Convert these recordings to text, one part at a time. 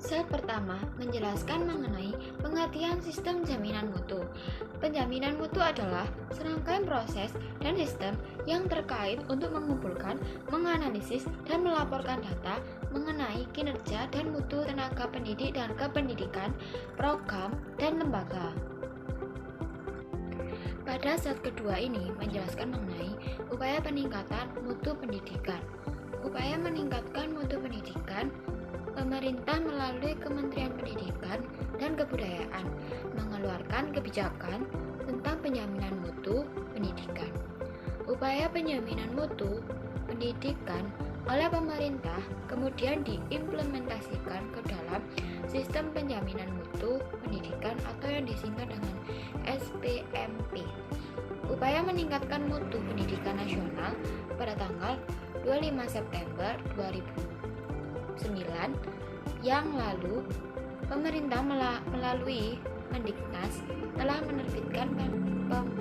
Slide pertama menjelaskan mengenai pengertian sistem jaminan mutu. Penjaminan mutu adalah serangkaian proses dan sistem yang terkait untuk mengumpulkan, menganalisis, dan melaporkan data mengenai kinerja dan mutu tenaga pendidik dan kependidikan, program, dan lembaga. Pada slide kedua ini menjelaskan mengenai upaya peningkatan mutu pendidikan. Upaya meningkatkan mutu pendidikan, pemerintah melalui Kementerian Pendidikan dan Kebudayaan mengeluarkan kebijakan tentang penjaminan mutu pendidikan. Upaya penjaminan mutu pendidikan oleh pemerintah kemudian diimplementasikan ke dalam sistem penjaminan mutu pendidikan atau yang disingkat dengan SPMP. Upaya meningkatkan mutu pendidikan nasional pada tanggal 25 September 2009 yang lalu, pemerintah melalui Mendiknas telah menerbitkan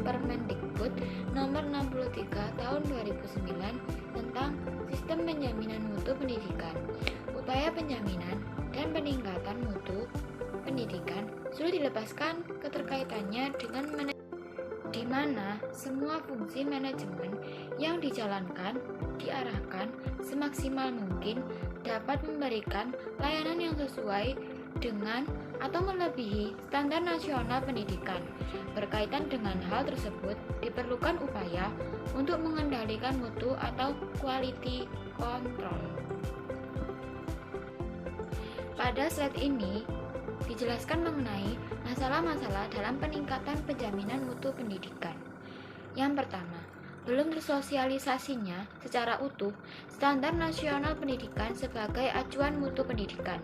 Permendikbud nomor 63 tahun 2009 tentang sistem penjaminan mutu pendidikan. Upaya penjaminan dan peningkatan mutu pendidikan sudah dilepaskan keterkaitannya dengan di mana semua fungsi manajemen yang dijalankan diarahkan semaksimal mungkin dapat memberikan layanan yang sesuai dengan atau melebihi standar nasional pendidikan. Berkaitan dengan hal tersebut, diperlukan upaya untuk mengendalikan mutu atau quality control. Pada slide ini dijelaskan mengenai masalah-masalah dalam peningkatan penjaminan mutu pendidikan. Yang pertama, belum tersosialisasinya secara utuh standar nasional pendidikan sebagai acuan mutu pendidikan.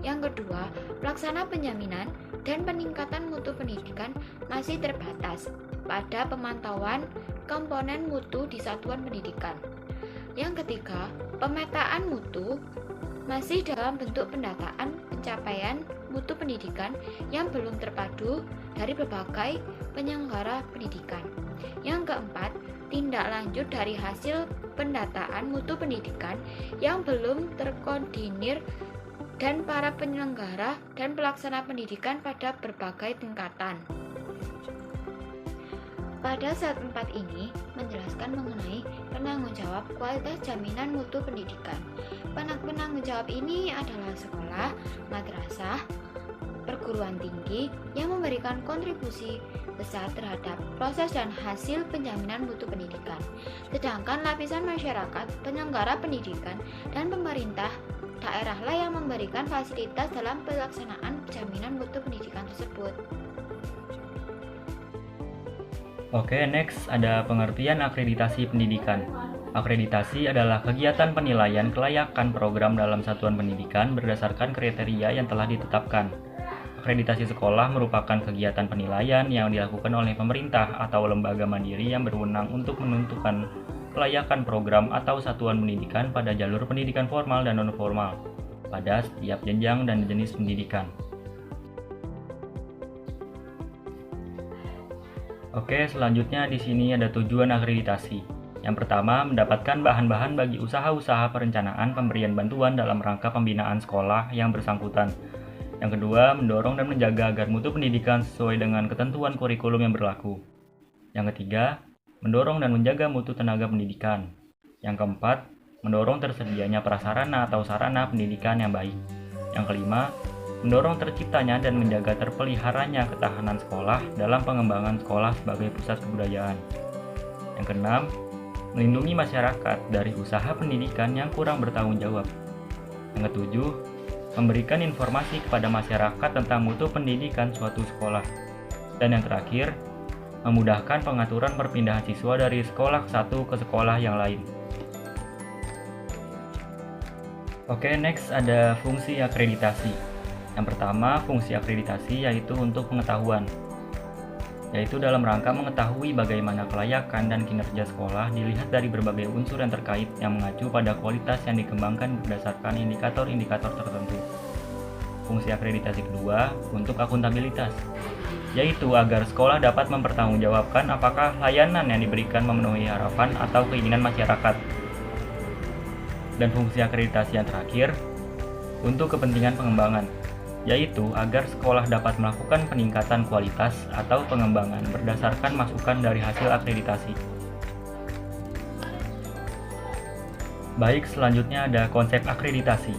Yang kedua, pelaksana penjaminan dan peningkatan mutu pendidikan masih terbatas pada pemantauan komponen mutu di satuan pendidikan. Yang ketiga, pemetaan mutu masih dalam bentuk pendataan pencapaian mutu pendidikan yang belum terpadu dari berbagai penyelenggara pendidikan. Yang keempat, tindak lanjut dari hasil pendataan mutu pendidikan yang belum terkoordinir dan para penyelenggara dan pelaksana pendidikan pada berbagai tingkatan. Pada slide 4 ini menjelaskan mengenai penanggung jawab kualitas jaminan mutu pendidikan. Penanggung jawab ini adalah sekolah, madrasah, perguruan tinggi yang memberikan kontribusi besar terhadap proses dan hasil penjaminan mutu pendidikan. Sedangkan lapisan masyarakat, penyelenggara pendidikan, dan pemerintah daerahlah yang memberikan fasilitas dalam pelaksanaan jaminan mutu pendidikan tersebut. Oke, next ada pengertian akreditasi pendidikan. Akreditasi adalah kegiatan penilaian kelayakan program dalam satuan pendidikan berdasarkan kriteria yang telah ditetapkan. Akreditasi sekolah merupakan kegiatan penilaian yang dilakukan oleh pemerintah atau lembaga mandiri yang berwenang untuk menentukan kelayakan program atau satuan pendidikan pada jalur pendidikan formal dan non-formal pada setiap jenjang dan jenis pendidikan. Oke, selanjutnya di sini ada tujuan akreditasi. Yang pertama, mendapatkan bahan-bahan bagi usaha-usaha perencanaan pemberian bantuan dalam rangka pembinaan sekolah yang bersangkutan. Yang kedua, mendorong dan menjaga agar mutu pendidikan sesuai dengan ketentuan kurikulum yang berlaku. Yang ketiga, mendorong dan menjaga mutu tenaga pendidikan. Yang keempat, mendorong tersedianya prasarana atau sarana pendidikan yang baik. Yang kelima, mendorong terciptanya dan menjaga terpeliharanya ketahanan sekolah dalam pengembangan sekolah sebagai pusat kebudayaan. Yang keenam, melindungi masyarakat dari usaha pendidikan yang kurang bertanggung jawab. Yang ketujuh, memberikan informasi kepada masyarakat tentang mutu pendidikan suatu sekolah. Dan yang terakhir, memudahkan pengaturan perpindahan siswa dari sekolah satu ke sekolah yang lain. Oke, next ada fungsi akreditasi. Yang pertama, fungsi akreditasi yaitu untuk pengetahuan, yaitu dalam rangka mengetahui bagaimana kelayakan dan kinerja sekolah dilihat dari berbagai unsur yang terkait yang mengacu pada kualitas yang dikembangkan berdasarkan indikator-indikator tertentu. Fungsi akreditasi kedua untuk akuntabilitas, yaitu agar sekolah dapat mempertanggungjawabkan apakah layanan yang diberikan memenuhi harapan atau keinginan masyarakat. Dan fungsi akreditasi yang terakhir untuk kepentingan pengembangan, yaitu agar sekolah dapat melakukan peningkatan kualitas atau pengembangan berdasarkan masukan dari hasil akreditasi. Baik, selanjutnya ada konsep akreditasi.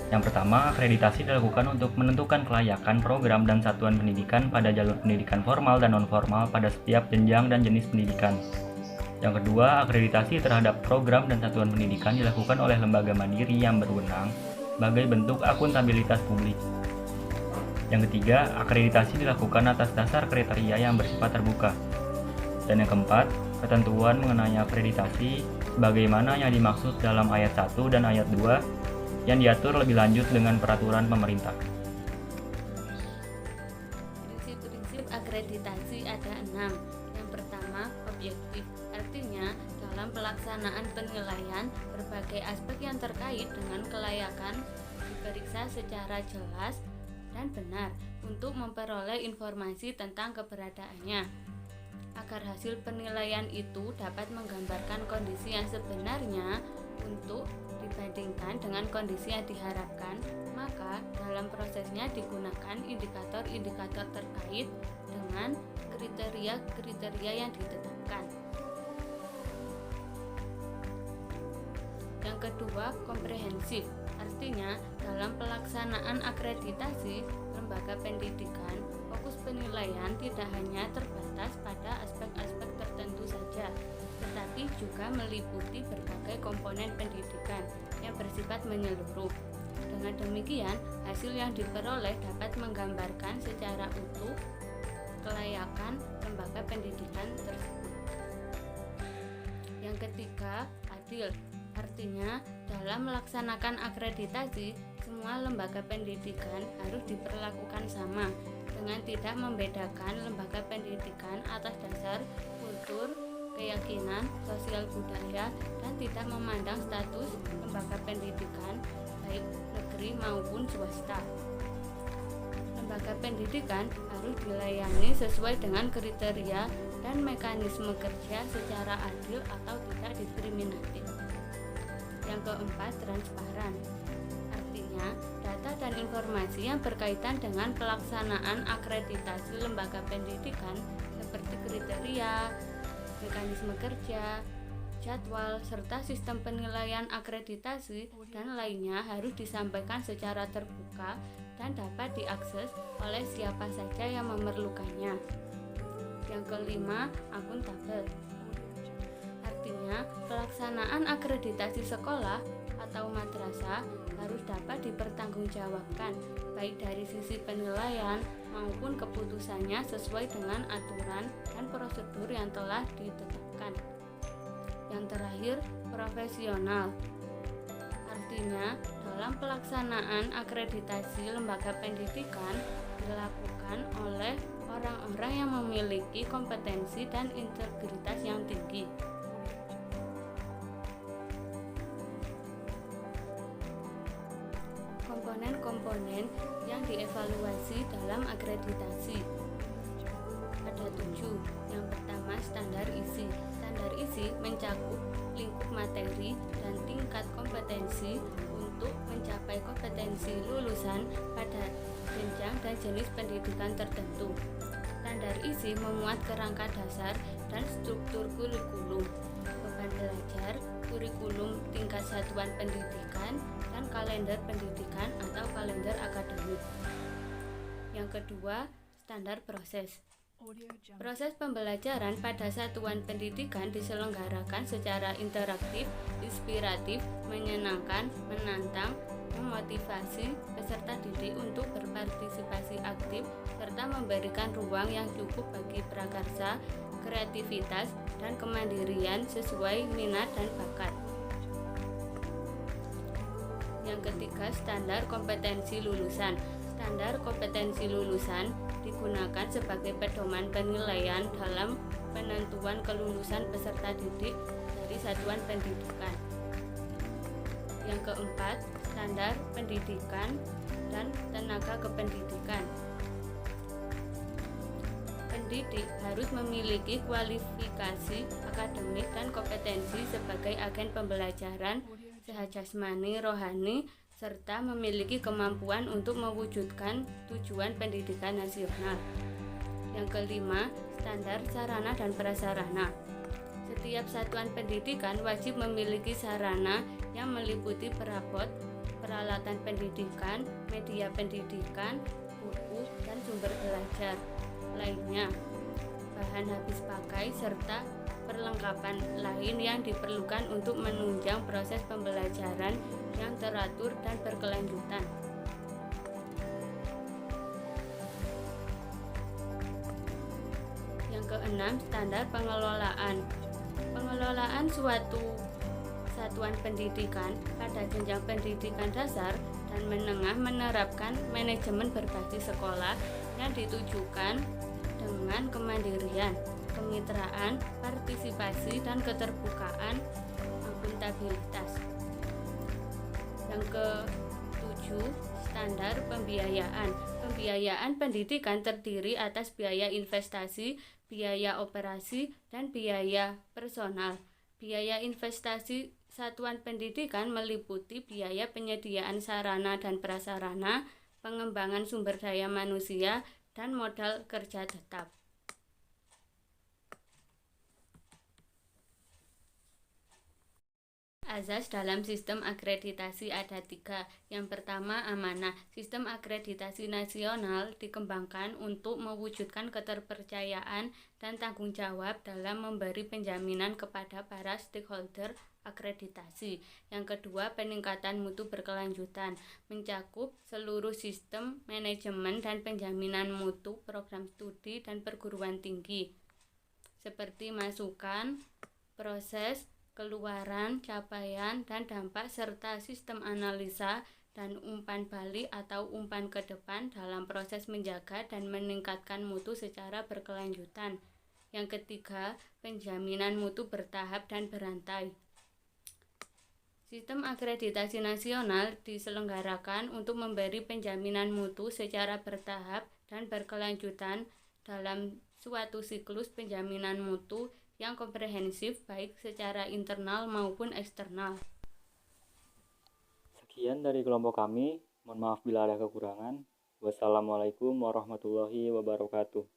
Yang pertama, akreditasi dilakukan untuk menentukan kelayakan program dan satuan pendidikan pada jalur pendidikan formal dan non-formal pada setiap jenjang dan jenis pendidikan. Yang kedua, akreditasi terhadap program dan satuan pendidikan dilakukan oleh lembaga mandiri yang berwenang sebagai bentuk akuntabilitas publik. Yang ketiga, akreditasi dilakukan atas dasar kriteria yang bersifat terbuka. Dan yang keempat, ketentuan mengenai akreditasi sebagaimana yang dimaksud dalam ayat 1 dan ayat 2 yang diatur lebih lanjut dengan peraturan pemerintah. Prinsip-prinsip akreditasi ada 6. Yang pertama, objektif. Artinya, dalam pelaksanaan penilaian, berbagai aspek yang terkait dengan kelayakan diperiksa secara jelas dan benar untuk memperoleh informasi tentang keberadaannya. Agar hasil penilaian itu dapat menggambarkan kondisi yang sebenarnya untuk dibandingkan dengan kondisi yang diharapkan, maka dalam prosesnya digunakan indikator-indikator terkait dengan kriteria-kriteria yang ditetapkan. Yang kedua, komprehensif. Artinya, dalam pelaksanaan akreditasi lembaga pendidikan, fokus penilaian tidak hanya terbatas pada aspek-aspek tertentu saja, tetapi juga meliputi berbagai komponen pendidikan yang bersifat menyeluruh. Dengan demikian, hasil yang diperoleh dapat menggambarkan secara utuh kelayakan lembaga pendidikan tersebut. Yang ketiga, adil. Artinya, dalam melaksanakan akreditasi, semua lembaga pendidikan harus diperlakukan sama, dengan tidak membedakan lembaga pendidikan atas dasar kultur, keyakinan, sosial budaya, dan tidak memandang status lembaga pendidikan baik negeri maupun swasta. Lembaga pendidikan harus dilayani sesuai dengan kriteria dan mekanisme kerja secara adil atau tidak diskriminatif. Yang keempat, transparan. Artinya, data dan informasi yang berkaitan dengan pelaksanaan akreditasi lembaga pendidikan seperti kriteria, mekanisme kerja, jadwal, serta sistem penilaian akreditasi dan lainnya harus disampaikan secara terbuka dan dapat diakses oleh siapa saja yang memerlukannya. Yang kelima, akuntabel. Artinya, pelaksanaan akreditasi sekolah atau madrasah harus dapat dipertanggungjawabkan baik dari sisi penilaian maupun keputusannya sesuai dengan aturan dan prosedur yang telah ditetapkan. Yang terakhir, profesional. Artinya, dalam pelaksanaan akreditasi lembaga pendidikan dilakukan oleh orang-orang yang memiliki kompetensi dan integritas yang tinggi. Komponen-komponen yang dievaluasi dalam akreditasi ada 7. Yang pertama, standar isi. Standar isi mencakup lingkup materi dan tingkat kompetensi untuk mencapai kompetensi lulusan pada jenjang dan jenis pendidikan tertentu. Standar isi memuat kerangka dasar dan struktur kurikulum, beban belajar, kurikulum tingkat satuan pendidikan, dan kalender pendidikan atau kalender akademik. Yang kedua, standar proses. Proses pembelajaran pada satuan pendidikan diselenggarakan secara interaktif, inspiratif, menyenangkan, menantang, memotivasi peserta didik untuk berpartisipasi aktif, serta memberikan ruang yang cukup bagi prakarsa, kreativitas, dan kemandirian sesuai minat dan bakat. Yang ketiga, standar kompetensi lulusan. Standar kompetensi lulusan digunakan sebagai pedoman penilaian dalam penentuan kelulusan peserta didik dari satuan pendidikan. Yang keempat, standar pendidikan dan tenaga kependidikan. Pendidik harus memiliki kualifikasi akademik dan kompetensi sebagai agen pembelajaran sehat jasmani, rohani, serta memiliki kemampuan untuk mewujudkan tujuan pendidikan nasional. Yang kelima, standar sarana dan prasarana. Setiap satuan pendidikan wajib memiliki sarana yang meliputi perabot, peralatan pendidikan, media pendidikan, buku, dan sumber belajar lainnya, bahan habis pakai, serta perlengkapan lain yang diperlukan untuk menunjang proses pembelajaran yang teratur dan berkelanjutan. Yang keenam, standar pengelolaan. Pengelolaan suatu satuan pendidikan pada jenjang pendidikan dasar dan menengah menerapkan manajemen berbasis sekolah yang ditujukan dengan kemandirian, kemitraan, partisipasi, dan keterbukaan akuntabilitas. Yang ketujuh, standar pembiayaan. Pembiayaan pendidikan terdiri atas biaya investasi, biaya operasi, dan biaya personal. Biaya investasi satuan pendidikan meliputi biaya penyediaan sarana dan prasarana, pengembangan sumber daya manusia, dan modal kerja tetap. Azas dalam sistem akreditasi ada 3. Yang pertama, amanah. Sistem akreditasi nasional dikembangkan untuk mewujudkan keterpercayaan dan tanggung jawab dalam memberi penjaminan kepada para stakeholder akreditasi. Yang kedua, peningkatan mutu berkelanjutan, mencakup seluruh sistem manajemen dan penjaminan mutu program studi dan perguruan tinggi, seperti masukan, proses, keluaran, capaian, dan dampak, serta sistem analisa dan umpan balik atau umpan ke depan dalam proses menjaga dan meningkatkan mutu secara berkelanjutan. Yang ketiga, penjaminan mutu bertahap dan berantai. Sistem akreditasi nasional diselenggarakan untuk memberi penjaminan mutu secara bertahap dan berkelanjutan dalam suatu siklus penjaminan mutu yang komprehensif baik secara internal maupun eksternal. Sekian dari kelompok kami. Mohon maaf bila ada kekurangan. Wassalamualaikum warahmatullahi wabarakatuh.